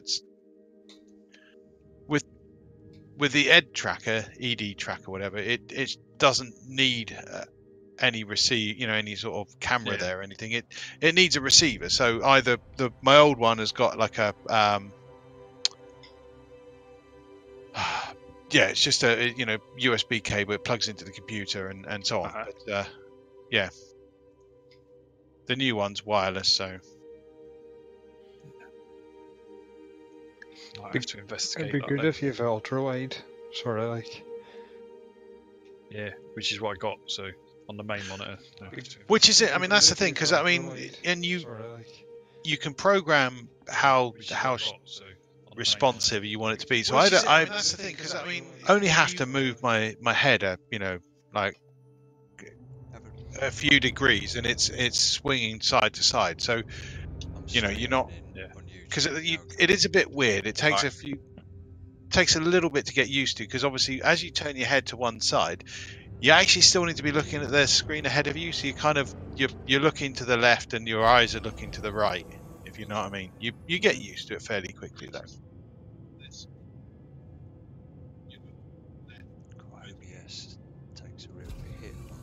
that's with the ED tracker, whatever. It doesn't need any any sort of camera there or anything. It needs a receiver. So either my old one has got like a yeah, it's just a USB cable. It plugs into the computer and so on. But yeah, the new one's wireless. So I have to investigate. It'd be good if you have ultra wide, sort of like. Yeah, which is what I got. So on the main monitor. Which is it? I mean, that's the thing, because I mean, and you can program how responsive you want it to be. So that's the thing, because I mean, only have to move my head like a few degrees, and it's swinging side to side. So you're not, because it is a bit weird. It takes takes a little bit to get used to, because obviously as you turn your head to one side, you actually still need to be looking at the screen ahead of you. So you kind of you're looking to the left and your eyes are looking to the right, if you know what I mean. You get used to it fairly quickly though. OBS takes a real big hit on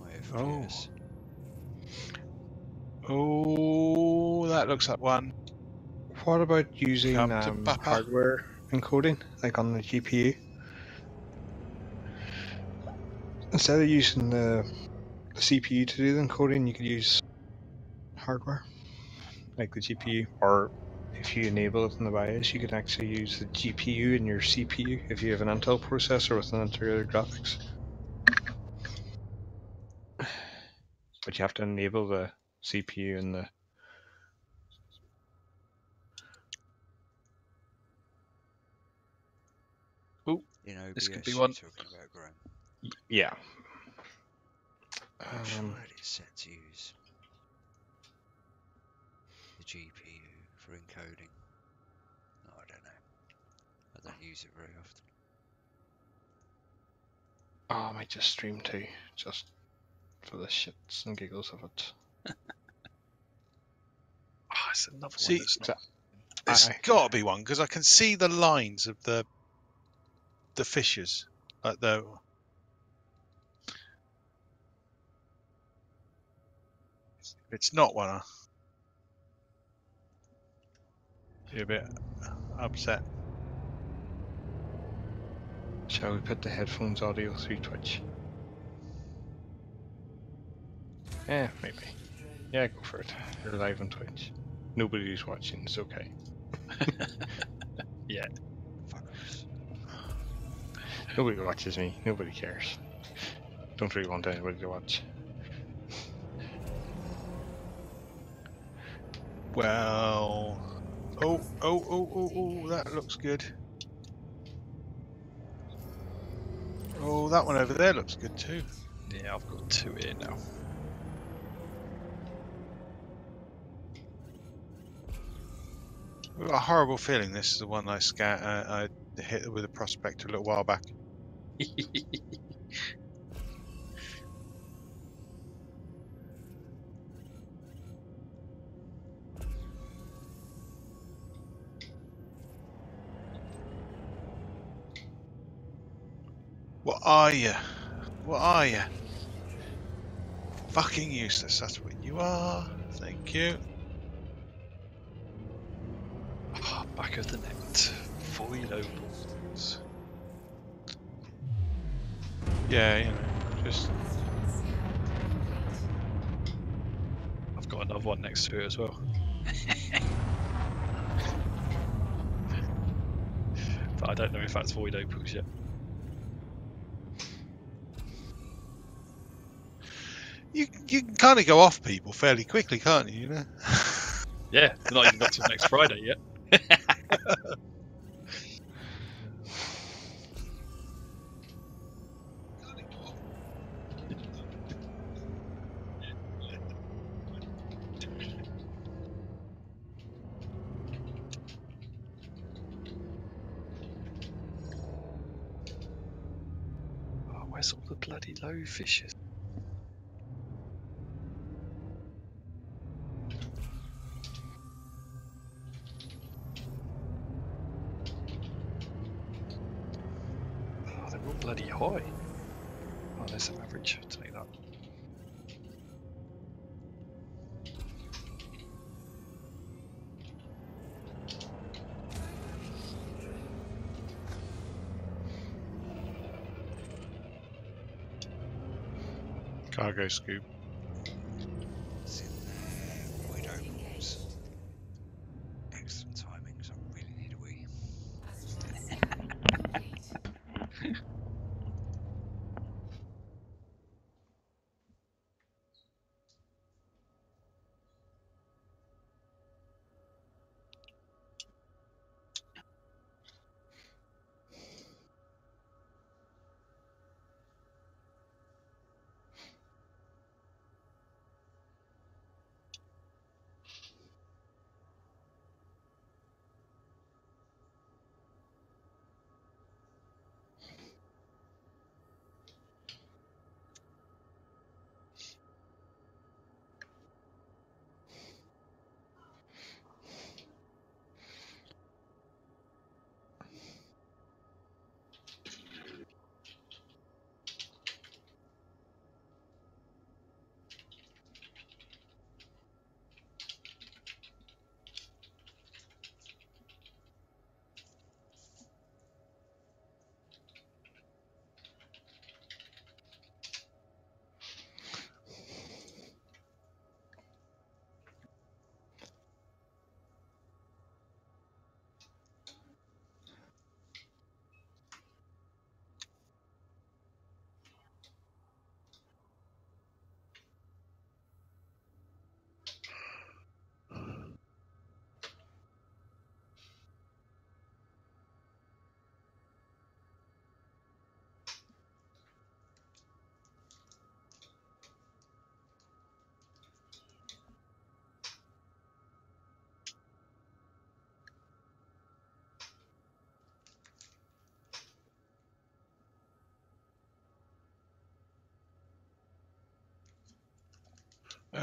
my FPS. Oh, that looks like one. What about using hardware encoding, like on the GPU? Instead of using the CPU to do the encoding, you could use hardware, like the GPU. Or if you enable it in the BIOS, you can actually use the GPU in your CPU if you have an Intel processor with an integrated graphics. But you have to enable the CPU in the... Oh, this could be one. Yeah. I'm sure it is set to use the GPU for encoding. No, I don't know. I don't use it very often. Oh, I might just stream too, just for the shits and giggles of it. It's another one that's not... It's got to be one, because I can see the lines of the fissures, like the... It's not one. You're a bit upset. Shall we put the headphones audio through Twitch? Yeah, maybe. Yeah, go for it. You're live on Twitch. Nobody's watching, it's okay. Yeah. Nobody watches me, nobody cares. Don't really want anybody to watch. Well... Oh, that looks good. Oh, that one over there looks good too. Yeah, I've got two here now. I've got a horrible feeling this is the one I hit with a prospector a little while back. What are you? What are you? Fucking useless, that's what you are. Thank you. Oh, back of the net. Void opals. Yeah, just... I've got another one next to it as well. But I don't know if that's void opals yet. You can kind of go off people fairly quickly, can't you? Yeah, they're not even got till next Friday yet. Oh, where's all the bloody low fishes? You're bloody high. Oh, there's some average. I'll take that. Cargo scoop. It's in there. Void opals. Excellent timing, because I really need a wee.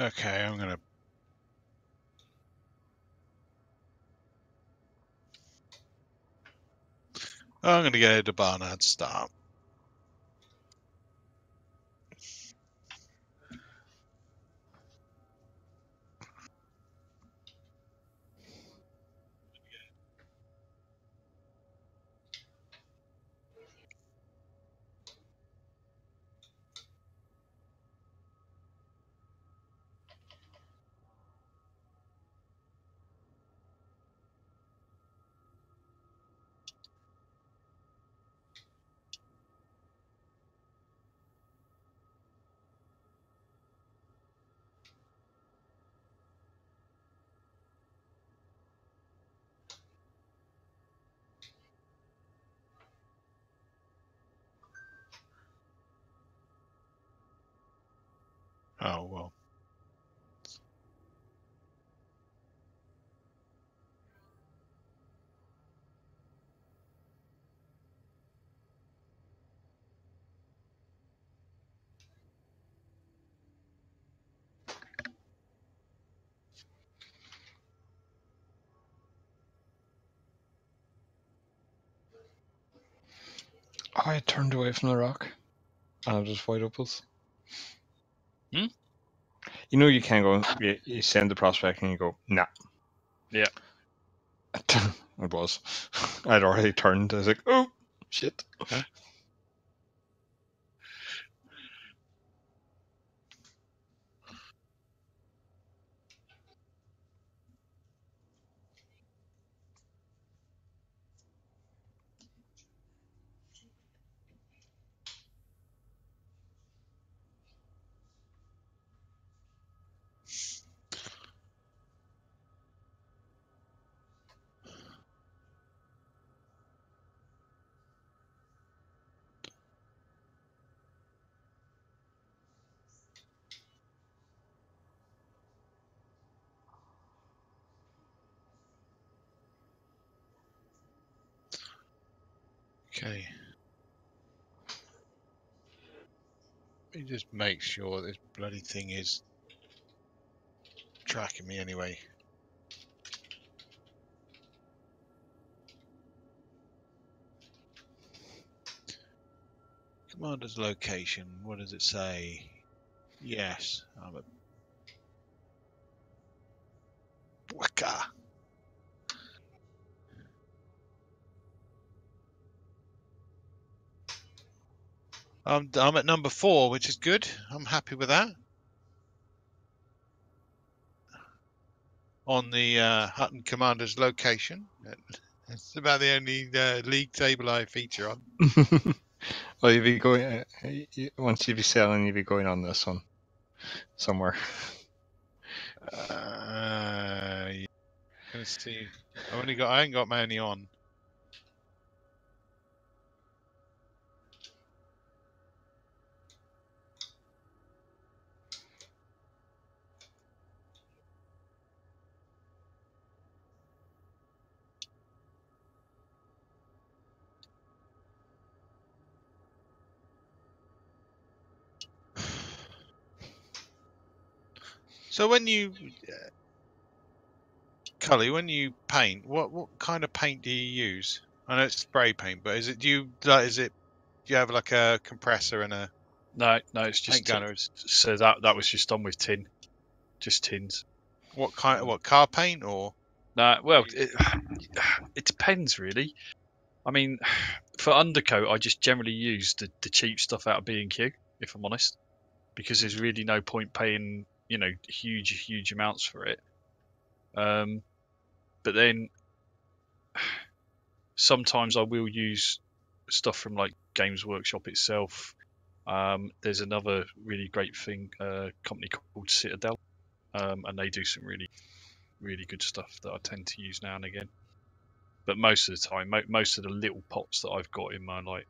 Okay, I'm gonna go to Barnard start. Oh well. I turned away from the rock, and I just void opals. Hmm? You know, you can't go. You send the prospect, and you go, nah. Yeah. It was. I'd already turned. I was like, oh shit. Huh? Okay. Let me just make sure this bloody thing is tracking me anyway. Commander's location. What does it say? Yes. I'm a Waka. I'm at number 4, which is good. I'm happy with that. On the Hutton Commander's location. It's about the only league table I feature on. Well, you'll be going once you be selling, you'll be going on this one somewhere. Yeah. Let's see. I ain't got many on. So when you, Cully, when you paint, what kind of paint do you use? I know it's spray paint, but do you have like a compressor and a No, it's paint just gunner? so that was just done with tin, just tins. What kind? What car paint or? No, well, it depends really. I mean, for undercoat, I just generally use the cheap stuff out of B&Q, if I'm honest, because there's really no point paying huge amounts for it. But then sometimes I will use stuff from like Games Workshop itself. There's another really great company called Citadel, and they do some really good stuff that I tend to use now and again. But most of the time, most of the little pots that I've got in my like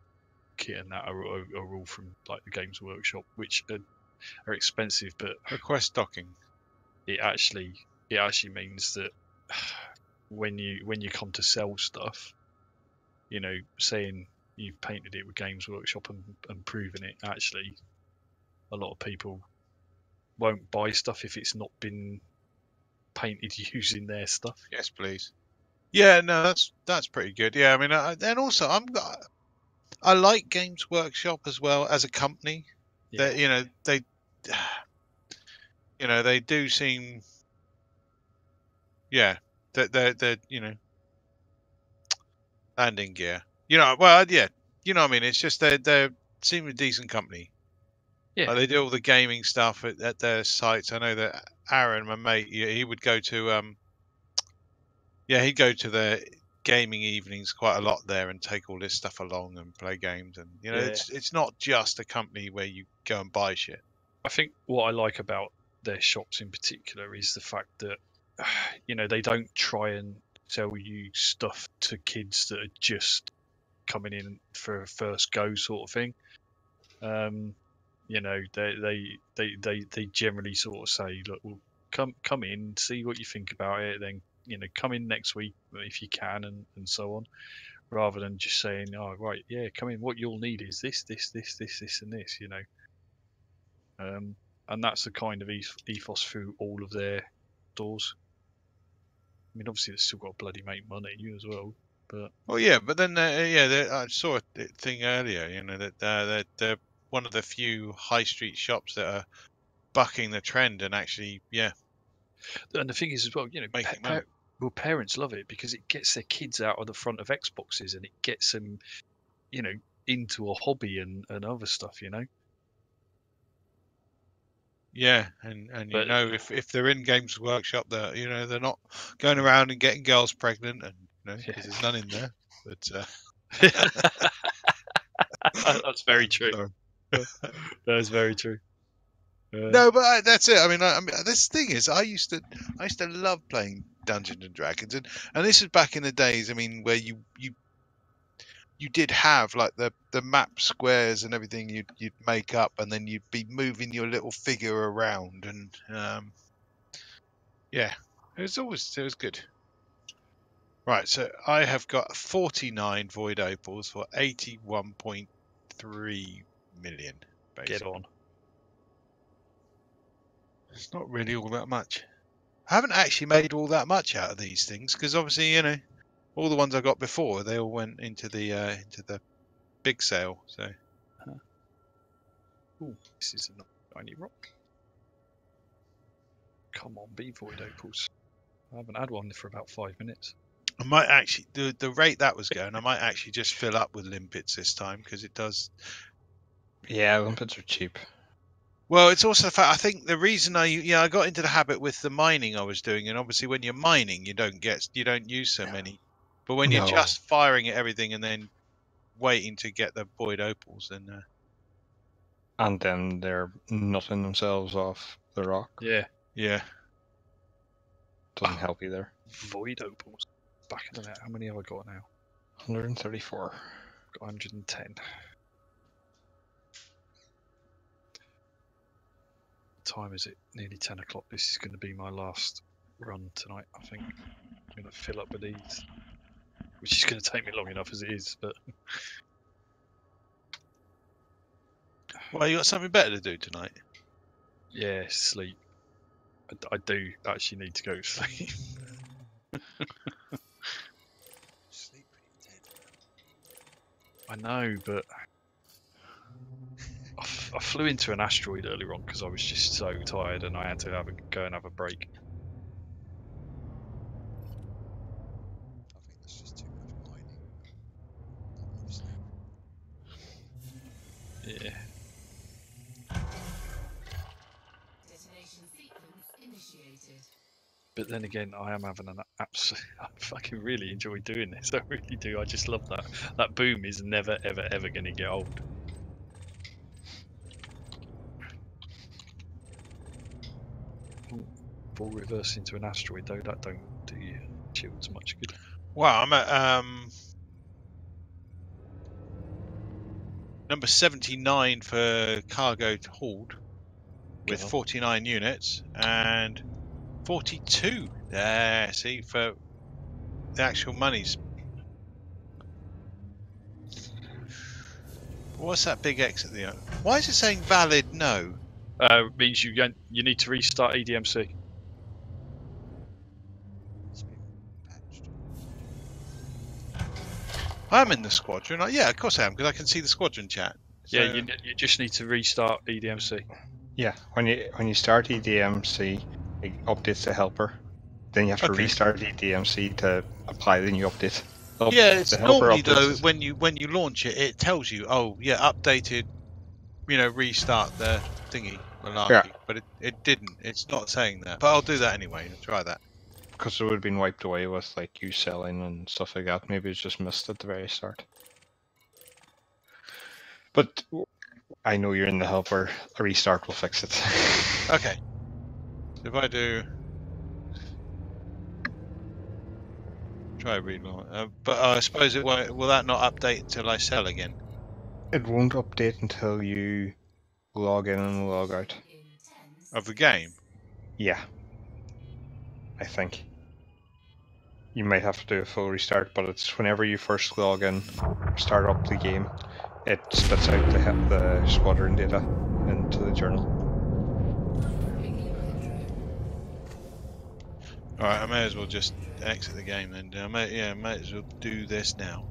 kit and that are all from like the Games Workshop, which are expensive, but request docking. It actually means that when you come to sell stuff, saying you've painted it with Games Workshop and proven it, actually a lot of people won't buy stuff if it's not been painted using their stuff. Yes, please. Yeah, no, that's pretty good. Yeah, I mean, and also I like Games Workshop as well as a company. Yeah. They do seem, yeah, they're landing gear. Well, yeah, you know what I mean. It's just they seem a decent company. Yeah, they do all the gaming stuff at their sites. I know that Aaron, my mate, he would go to he'd go to their gaming evenings quite a lot there and take all this stuff along and play games. And it's not just a company where you go and buy shit. I think what I like about their shops in particular is the fact that they don't try and sell you stuff to kids that are just coming in for a first go sort of thing. They generally sort of say, look, well, come in, see what you think about it, then come in next week if you can, and so on, rather than just saying, oh right, yeah, come in, what you'll need is this and this, and that's the kind of ethos through all of their stores. I mean, obviously they've still got to bloody make money as well, but but then I saw a thing earlier, that they're one of the few high street shops that are bucking the trend and actually, and the thing is as well, making money. Well, parents love it because it gets their kids out of the front of Xboxes and it gets them, into a hobby and other stuff, Yeah, and if they're in Games Workshop, they're not going around and getting girls pregnant, and because there's none in there. But that's very true. That's very true. No, but that's it. I mean, this thing is, I used to love playing Dungeons and Dragons, and this is back in the days. I mean, where you did have like the map squares and everything you'd make up, and then you'd be moving your little figure around, and it was good. Right, so I have got 49 Void Opals for 81.3 million. Basically. Get on. It's not really all that much. I haven't actually made all that much out of these things because obviously, all the ones I got before, they all went into the big sale. So Ooh, this is a tiny rock. Come on, be void opals. I haven't had one for about 5 minutes. I might actually the rate that was going. I might actually just fill up with limpets this time because it does. Yeah, limpets are cheap. Well, it's also the fact I think the reason I got into the habit with the mining I was doing, and obviously when you're mining you don't use so many, but when you're No. just firing at everything and then waiting to get the void opals, then And then they're nutting themselves off the rock. Yeah, yeah. Doesn't help either. void opals. Back of the net. How many have I got now? 134. Got 110. Time is it? Nearly 10 o'clock. This is going to be my last run tonight, I think. I'm going to fill up with these, which is going to take me long enough as it is, but Well, you got something better to do tonight. yeah, sleep. I do actually need to go to sleep. Sleep pretty dead. I know, but I flew into an asteroid earlier on because I was just so tired and I had to go and have a break. I think that's just too much mining. Not enough sleep. Yeah. Detonation sequence initiated. But then again, I am having an absolute. I fucking really enjoy doing this. I really do. I just love that. That boom is never, ever, ever going to get old. Ball reverse into an asteroid though. That don't do your shields much good. Wow, I'm at number 79 for cargo hauled with Go on. 49 units and 42 there. See, for the actual monies. What's that big X at the end? Why is it saying valid no? Means you need to restart EDMC. It's been patched. I'm in the squadron. Yeah, of course I am because I can see the squadron chat. Yeah, So- you just need to restart EDMC. Yeah, when you start EDMC, it updates the helper. Then you have to Okay. restart EDMC to apply the new update. Yeah, it's the helper normally updates though it. when you launch it, it tells you, oh yeah, updated. Restart the thingy malarkey. Yeah. But it didn't. It's not saying that. But I'll do that anyway. I'll try that. Because it would have been wiped away with like you selling and stuff like that. Maybe it's just missed at the very start. But I know you're in the helper. A restart will fix it. Okay. So if I do try relaunch, but I suppose it won't. Will that not update until I sell again? It won't update until you log in and log out. In 10 Of the game? Yeah. I think. You might have to do a full restart, but it's whenever you first log in, start up the game, it spits out the squadron data into the journal. Alright, I may as well just exit the game then. I might as well do this now.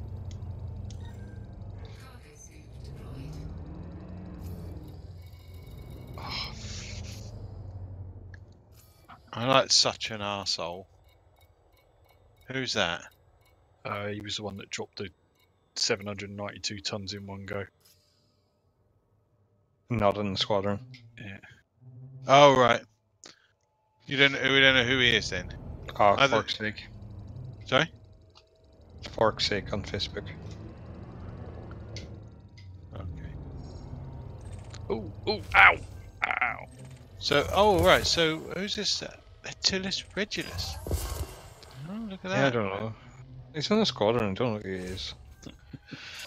cargo scoop deployed. I like such an arsehole. Who's that? He was the one that dropped the 792 tons in one go. Not in the squadron. Oh right. We don't know who he is then. Ah, Either- fork's sake. Sorry? Fork's sake on Facebook. Okay. Oh, ow, ow. So right. So who's this? Attilis Regulus. Oh, look at Yeah, I that. don't know. He's in the squadron, I don't know who he is.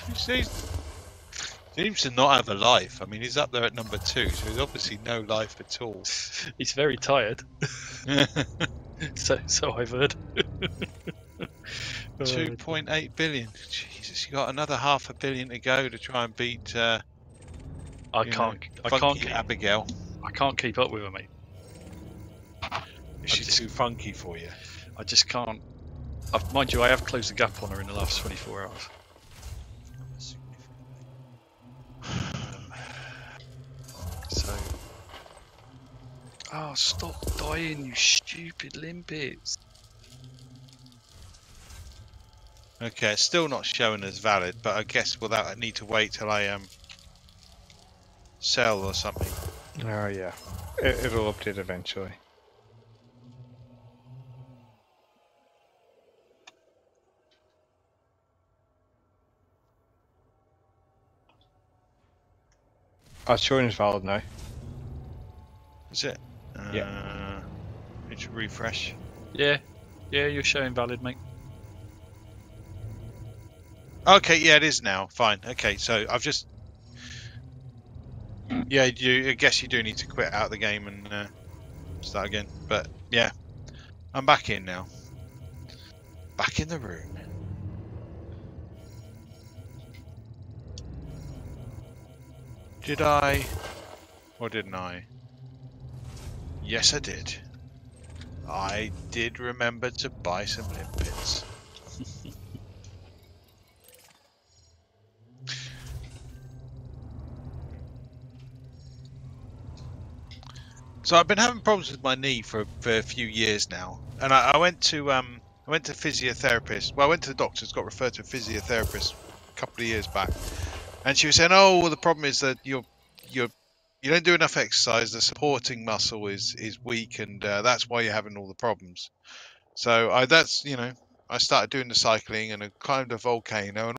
He seems to not have a life. I mean, he's up there at number 2, so he's obviously no life at all. He's very tired. So I've heard. 2.8 billion. Jesus, you got another $500 million to go to try and beat. I can't keep, Abigail. I can't keep up with her, mate. She's just- too funky for you. I just can't. Mind you, I have closed the gap on her in the last 24 hours. Significantly. Oh, stop dying, you stupid limpets. Okay, it's still not showing as valid, but I guess without I need to wait till I sell or something. Oh yeah, it'll update eventually. Oh, it's showing as valid now. Is it? It should refresh. Yeah, you're showing valid, mate. Okay, yeah, it is now. Fine. Okay, so I've just. Yeah, I guess you do need to quit out the game and start again. But yeah, I'm back in now. Back in the room. Did I? Or didn't I? Yes, I did. I did remember to buy some limpets. So I've been having problems with my knee for a few years now, and I went to physiotherapist. Well, I went to the doctors, got referred to a physiotherapist a couple of years back, and she was saying, "Oh, well, the problem is that you don't do enough exercise. The supporting muscle is weak, and that's why you're having all the problems." So I started doing the cycling and I climbed a volcano and